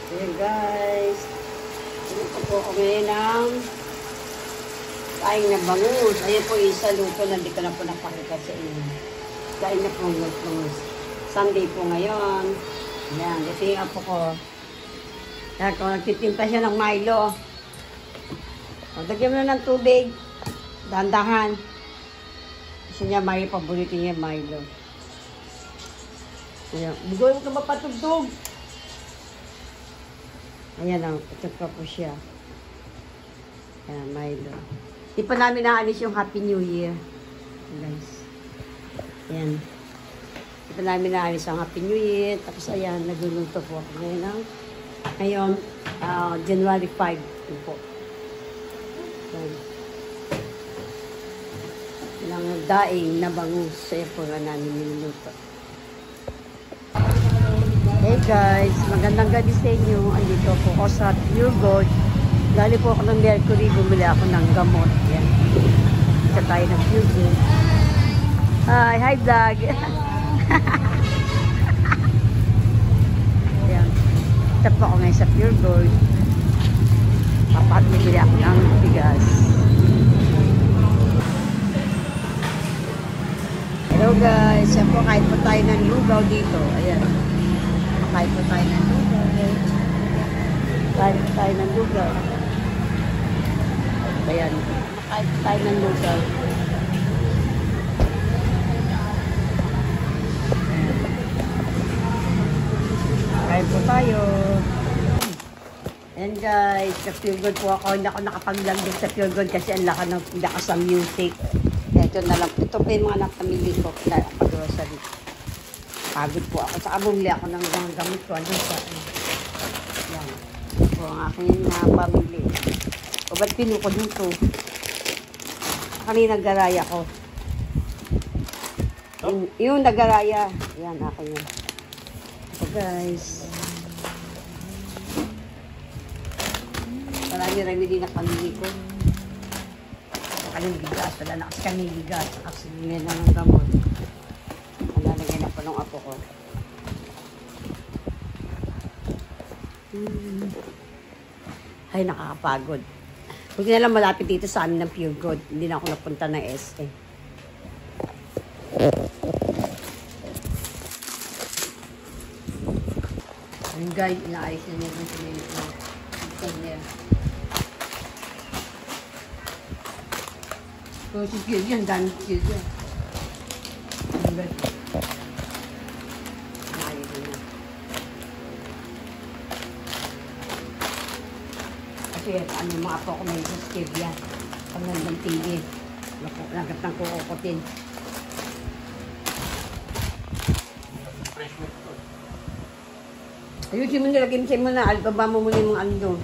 Ayan guys. Luto po ako ngayon ng kain na bangus. Ayan po isa luto na hindi ko na po napakita sa inyo. Kain na po bangus. Sunday po ngayon. Ayan, ito yung apo ko. Kaya kung nagtitimpa siya ng Milo. Dagyan mo na ng tubig. Dahan-dahan. Gusto niya Milo, paborito niya Milo. Ayan, bugoy mo ka mapatugtog. Ayan ang, ito pa po siya. Ayan, Milo. Di pa namin naalis yung Happy New Year. Guys. Ayan. Di pa namin naalis ang Happy New Year. Tapos ayan, nagluluto po ako ngayon, January 5 po. Ayan. Ilang daing na bangus. Sa'yo po nga namin niluluto. Hey guys, magandang gabi sa inyo. Andito po ako sa Pure Gold. Gali po ako ng Mercury, bumili ako ng gamot. Yan. Isa tayo ng Pure Gold. Hi vlog. Yan. Isa po ako ngayon sa Pure Gold. Bumili ako ng bigas. Hello guys, yan po kahit po tayo ng lugaw dito. Ayan. Kahit po tayo ng lugaw. Kahit po tayo ng lugaw. Ayan. Kahit po tayo ng lugaw. Kahit po tayo. Ayan guys, sa Pure Gold po ako. Hindi ako nakapag-vlog din sa Pure Gold kasi ang lakas ng music. Ito na lang. Ito po yung mga napamili ko. Pag-grocery. Pagod po ako. Saka bumili ako ng mga gamit ko. Ano sa yan. Ito po ang aking pamili. O ba't pinuko dito? Kanina nagaraya ko. Yung nagaraya. Yan, akin yun. So guys. Marami din na pamili ko. Kaling bigas. Wala na kasi kami bigas. Kasi bumili na ng gamot. Nalalagay na po ng apo ko. Ay, nakakapagod. Huwag na lang malapit dito sa amin ng Pure Gold. Hindi na ako napunta ng SE. Ayun guys, inaayos na niya yung tumilit na container. So, si Pure yan, dami Pure yan. Ayun guys. Kasi ano mga apo ko may stevia. Pag nandang TV. Lagat ng kukutin. Ayusin mo nila, kimsin mo na. Albaba mo muna yung mga ano doon.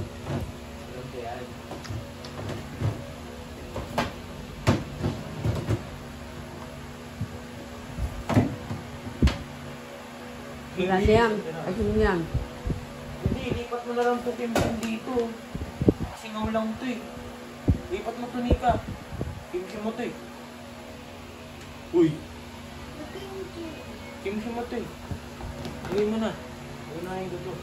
Wala na yan. Ayusin mo yan. Hindi, lipat mo na lang ito kimsin dito. Singaw lang ito eh. Lipat mo ito, Nika. Kimsin mo ito eh. Uy. Kimsin mo ito eh. Gawin mo na. Unahin ko ito.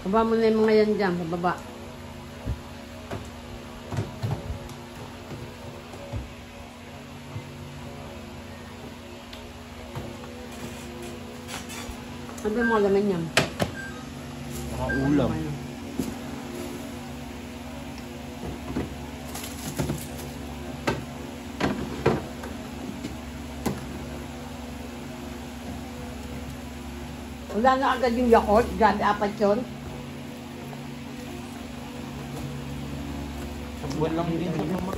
Baba mo na yung mga yan dyan. Bababa. Ano yung mga laman yan? Mga ulam. Wala na agad yung Yakult. Grabe, apat yun. Buwan lang din sa naman.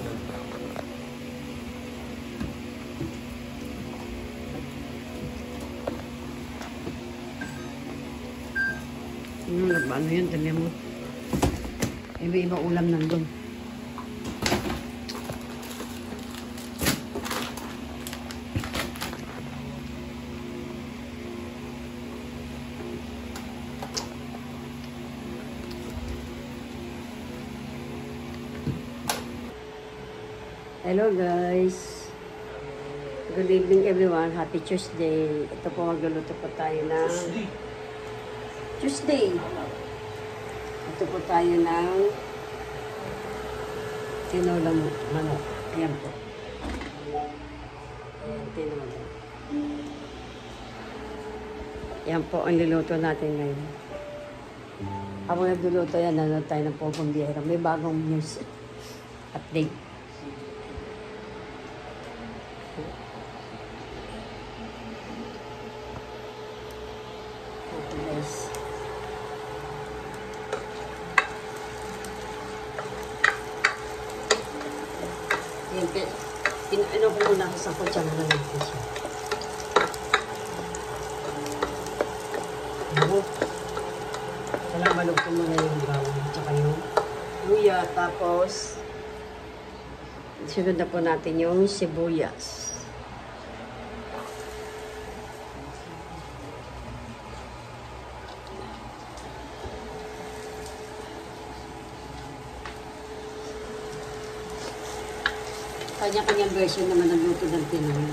Ano yun? Dami mo. Iba-iba ulam nandun. Hello guys. Good evening everyone. Happy Tuesday. Ito po magluluto po tayo ng Tuesday. Ito po tayo ng tinolang manok. Ayan po. Ayan, tinolang. Yan po ang niluto natin ngayon. Habang nagluluto yan, nanonood tayo ng Pogong Biyahera. May bagong news update. Okay guys. Yan, ano ko muna sa kutsara na natin siya. Kailangan maluto muna yung bawang tsaka yung luya. Tapos, sunod na po natin yung sibuyas. Kanya-kanyang version naman ng luto ng Pinoy.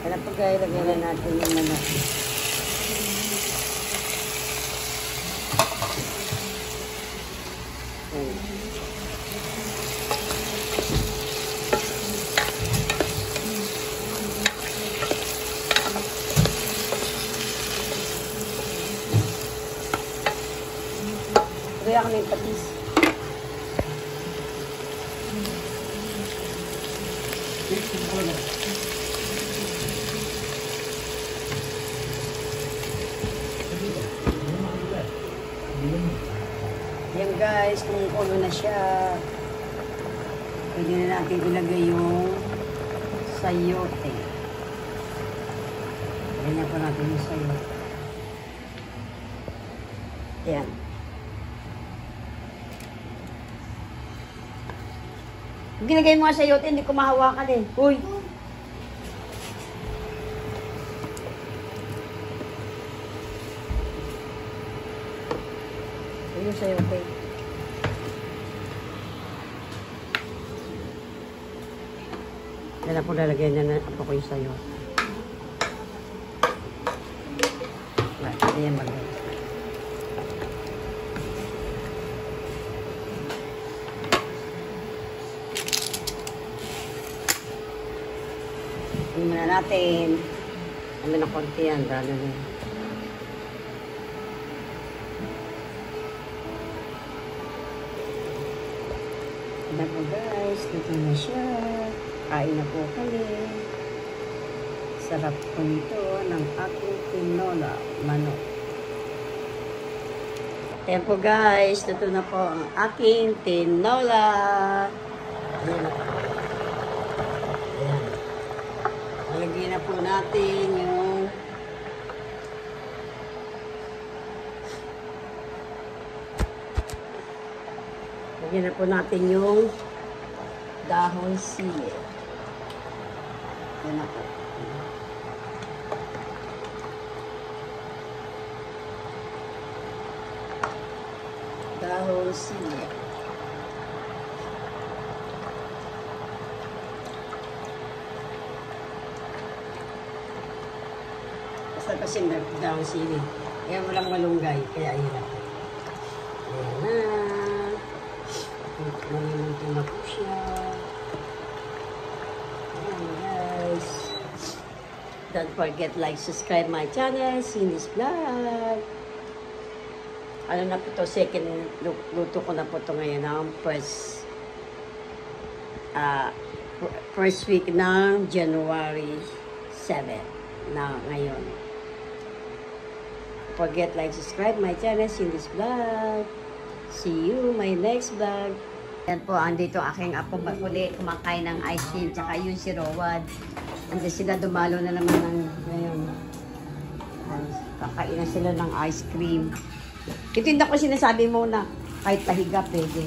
Kaya po guys, lagyan na natin yung manok. Kaya kami patis. Yan guys, kung ulo na siya, pwede na natin ilagay yung sayote. Ganyan po natin yung sayote. Yan. Ginagay mo nga sayote, hindi ko mahawakan eh. Uy! Ayun sayote. Yan na po lalagyan na ako ko yung sayote. Ayan maganda. Tingnan muna natin. Ano na konti yan, lalo na. Ayan po guys, dito na siya. Kain na po kami. Sarap po nito ng aking tinola manok. Ayan po guys, dito na po ang aking tinola. Ayan na po. Lagyan na po natin yung dahon sili. Yan na po. Dahon sili. Kasi nagdahon sili. Kaya walang malunggay, kaya hirap. Ayan na. Nalimuto na po siya. Ayan guys. Don't forget like, subscribe my channel, Cindy's Vlog. Ano na po to, second luto ko na po to ngayon ng first week ng January 7 na ngayon. Forget like, subscribe my channel, Cindy's Vlog. See you my next vlog. Yan po, andito aking apo uli kumakain ng ice cream, tsaka yun si Rowad. Andito sila, dumalo na naman ng ngayon. Kakain na sila ng ice cream. Ito hindi ako sinasabi mo na kahit pahiga pwede.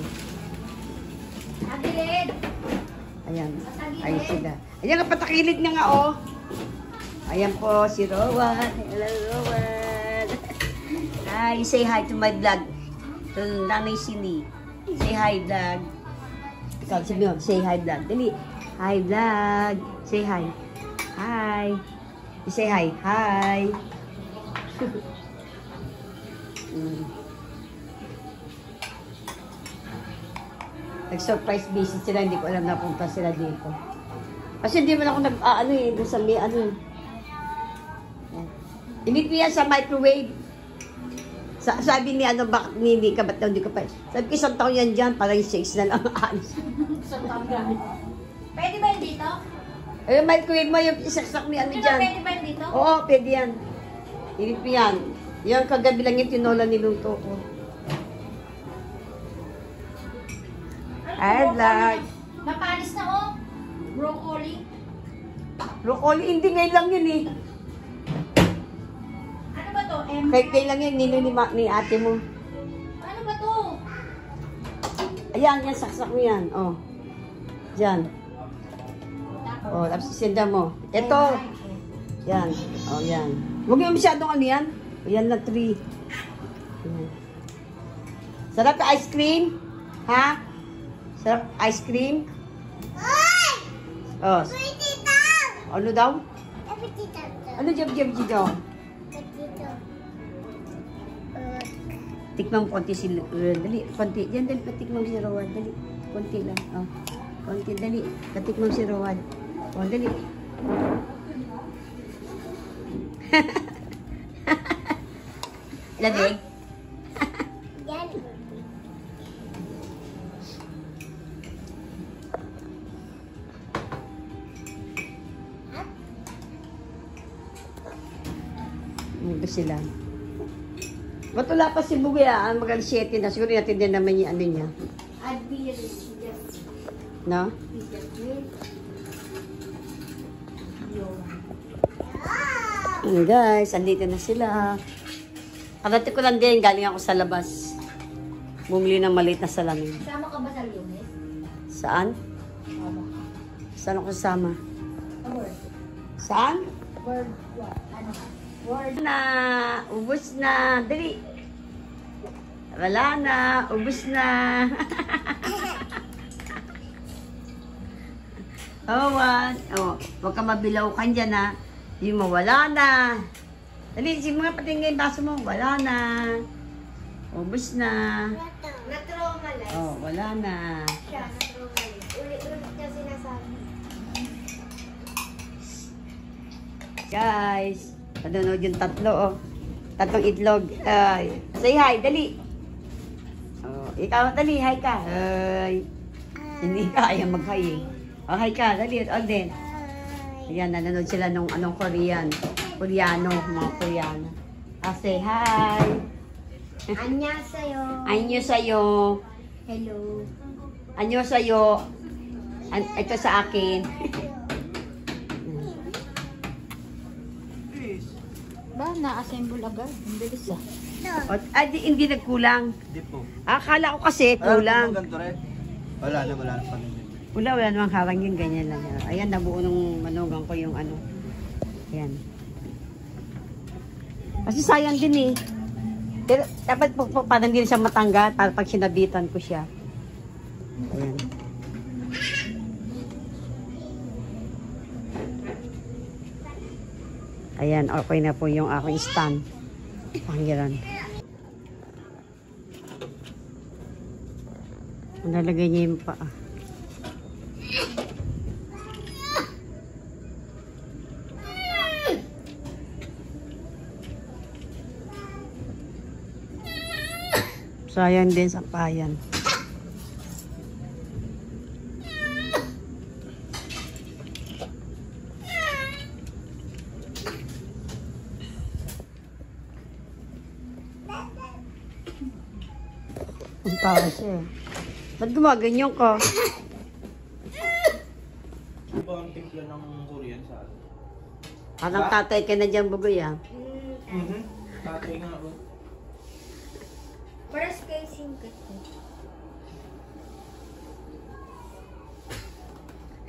Agilid! Ayan, ayun sila. Ayan, patakilid na nga oh. Ayan po si Rowan. Hello, Rowan. Hi, say hi to my vlog. To Nanay Sili. Say hi, vlog. Ikaw, sabi mo, say hi, vlog. Dali. Hi, vlog. Say hi. Hi. Say hi. Hi. Nag-surprise visit sila, hindi ko alam na punta sila dito. Kasi hindi man ako nag-ano doon sa may ano. Init ko yan sa microwave. Sabi ni ano, bakit hindi ka, ba't daw hindi ka pa? Sabi ko, isang taon yan dyan, parang 6 na lang ang alis. Isang taon yan. Pwede ba yun dito? Eh, microwave mo yung isaksak ni ano Di ba dyan. pwede ba yun dito? Oo, pwede yan. Init ko yan. Yan, kagabi lang yung tinola niluto ko. Ay, vlog. Napalis na oh. Broccoli. Broccoli, hindi ngayon lang yun eh. Ano ba to? Kaya lang yun, ni ate mo. Ano ba to? Ayan, yan, saksak mo yan. Oh. Diyan. Oh, tapos isinda mo. Ito. Yan. Oh, yan. Huwag yung masyadong ano yan. O, yan na 3. Yan. Sarap ka ice cream? Ha? Sarap ice cream? Oh. Ano daw? Ano jab daw? Tikman mo konti si dali, konti. Diyan, dali, patikman mo si Rowan. Dali, konti lang. Oh. Konti, dali. Patikman mo si Rowan. Oh, dali. Lamig? Ano sila? Ba't wala pa si Bugia? Mag-alas 7 na. Siguro natin din naman yung ano niya. No? Guys, andito na sila. Karati ko lang din, galing ako sa labas. Bumili ng maliit na salamin. Sama ka ba sa Lunes? Saan? Saan ako kasama? Word. Saan? Word what? Ano? Word. Na, ubus na. Dali. Wala na, ubus na. Wan. Oh, huwag ka mabilawkan dyan ha. Yung mawala na. Dali, si mga patingin baso mo. Wala na. Ubus na. Na-traumalize. Oh, wala na. Siya, na-traumalize. Ulit-ulit niya sinasabi. Guys, nanonood yung tatlo, oh. Tatlong itlog. Say hi, dali. Oh, ikaw, dali, hi ka. Hindi ka, ayaw mag-hi eh. Oh, hi ka, dali, Alden. Ayan, nanonood sila nung anong Koreano, mga Koreano. Say hi. Annyeonghaseyo. Anyo sa'yo. Hello. Anyo sa'yo. Ito sa akin. Ba, na-assemble agad. Ang bilis ah. Hindi nagkulang. Hindi po. Akala ko kasi kulang. Ganito rin. Wala na pa rin. Wala namang harang yun, ganyan lang. Ayan, nabuo nung manugang ko yung ano. Ayan. Kasi sayang din eh. Pero dapat parang hindi siya matanggal para pag sinabitan ko siya. Ayan. Ayan, okay na po yung aking stand. Panggilan. Nalagay niya yung paa. Sayang din sa payan. Ang tawa siya. Ba't gumaganyan ka? Ano ba ang timpla ng Korean sa atin? Parang tatay ka na dyan, Bugoy ah. Tatay nga ba? First casing ka.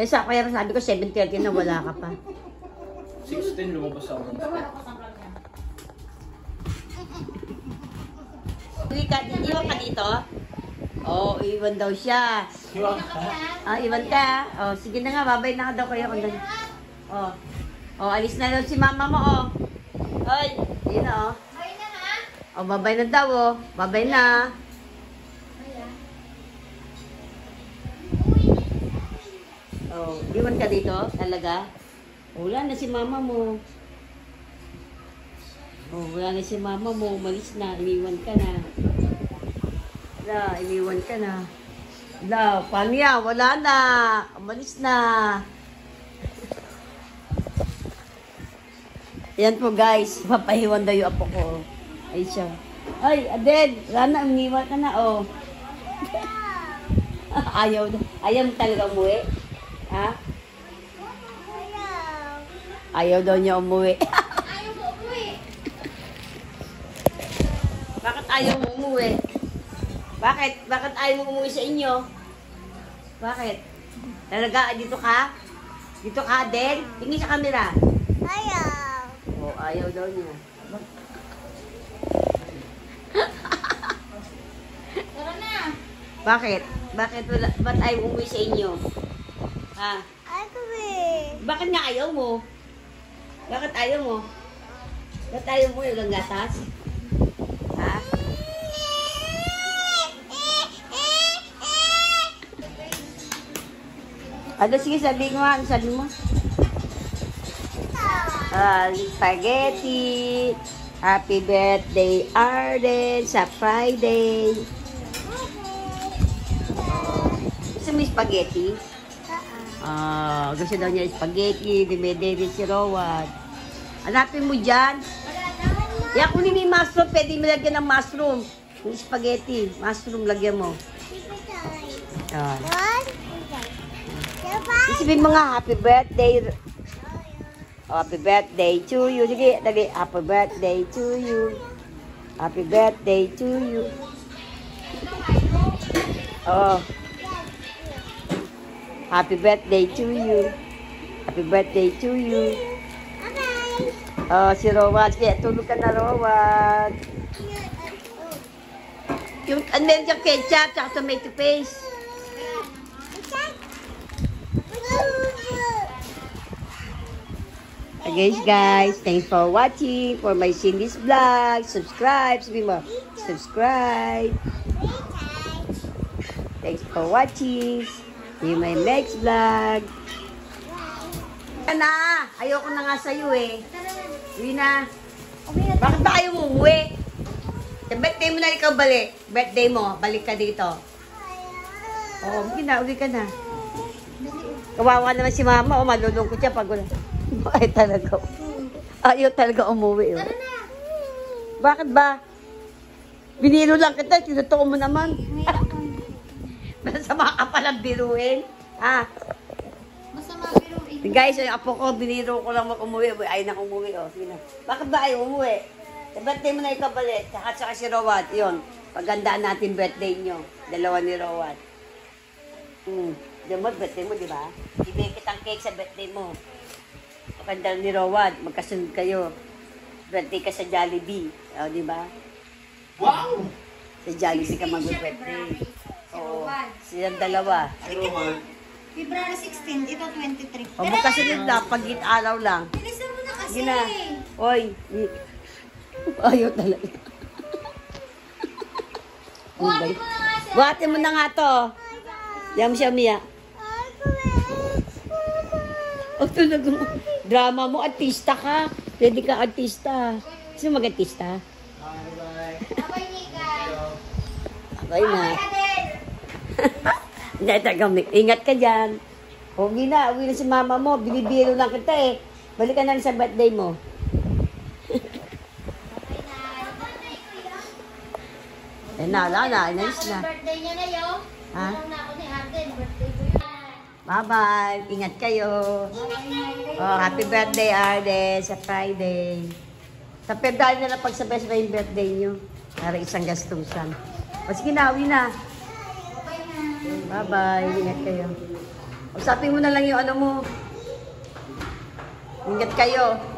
Eh, kaya sabi ko 7:30 na wala ka pa. 16, lumabas ako. Iwan ka dito? Oo, iwan daw siya. Iwan ka. Sige na nga, babay na ka daw kayo. Alis na daw si mama mo, Ay, yun na, babay na daw, Babay na. Iwan ka dito? Talaga? Wala na si mama mo. Wala na si mama mo. Umalis na. Iniwan ka na. Iniwan ka na. Paano yan? Wala na. Umalis na. Yan po guys. Papahiwan daw yung apo ko. Ay siya. Ay, Adel. Wala na. Iniwan ka na, Ayaw mo talaga umuwi? Ha? Ayaw daw niya umuwi. Ayaw mo umuwi. Bakit ayaw mo umuwi? Bakit ayaw mo umuwi sa inyo? Bakit? Talaga, dito ka? Dito ka din? Tingin sa camera. Ayaw. Ayaw daw niya. Tara na. Bakit? Ba't ayaw mo umuwi sa inyo? Ha? Bakit nga ayaw mo? Bakit ayaw mo? Bakit ayaw mo yung gatas? Ha? Sige, sabihin mo. Ano sabi mo? Spaghetti. Happy birthday, Arden, sa Friday. Gusto mo yung spaghetti? Gusto daw niya spaghetti, dumedede si Rowan. Hanapin mo dyan. Yan, kunin mo yung mushroom. Pwede mo lagyan ng mushroom. Yung spaghetti, mushroom lagyan mo. Isipin mo nga, happy birthday. Happy birthday to you. Sige, dali. Happy birthday to you. Happy birthday to you. Happy birthday to you. Happy birthday to you. Si Rowan. Kaya tulog ka na, Rowan. Yung meron siyang ketchup at tomato paste. Guys, thanks for watching for my Cindy's vlog. Subscribe. Sabi mo, subscribe. Thanks for watching. See you my next vlog. Na, ayoko na nga sa'yo Uwi na. Bakit ba ayaw mo umuwi? Sa birthday mo na ikaw balik. Birthday mo, balik ka dito. Uwi ka na. Kawawa naman si mama, malulungkot siya pag wala. Ay talaga. Ayaw talaga umuwi. Bakit ba? Biniro lang kita, tinutuko mo naman. Masama ka palang biruin. Masama biruin. Guys, yung apo ko, biniro ko lang mag-umuwi. Ayaw na umuwi. Sige na. Bakit ba ayaw umuwi? Sa birthday mo na ikabalit. Saka si Rowan. Yun. Pagandaan natin birthday nyo. Dalawa ni Rowan. Diyan mo, birthday mo, di ba? Ibigay kitang cake sa birthday mo. Pagandaan ni Rowan. Magkasunod kayo. Birthday ka sa Jollibee. Di ba? Wow! Sa Jollibee ka mag-birthday. Silang dalawa. February 16, ito 23. Magkasunod lang. Pag-araw lang. Bilisan mo na kasi. Gina. Oy. Ayaw talaga. Buhatin mo na nga siya. Buhatin mo na nga to. Yam siya, Mia. Talaga mo. Drama mo, artista ka. Pwede ka artista. Sino mag-artista? Abay, Nika. Abay na. Abay, Adel. Ingat ka dyan. Uwi na si mama mo. Binibiro lang kita Balik ka na sa birthday mo. Wala na. Inalis na. Birthday niya na yun. Ha? Alam na ako ni Arden. Birthday ko yun. Bye-bye. Ingat kayo. Happy birthday, Arden, sa Friday. Sa February na lang pagsabay-sabay yung birthday nyo. Para isang gastusan. Sige na, uwi na. Bye-bye. Ingat kayo. Usapin mo na lang yung ano mo. Ingat kayo.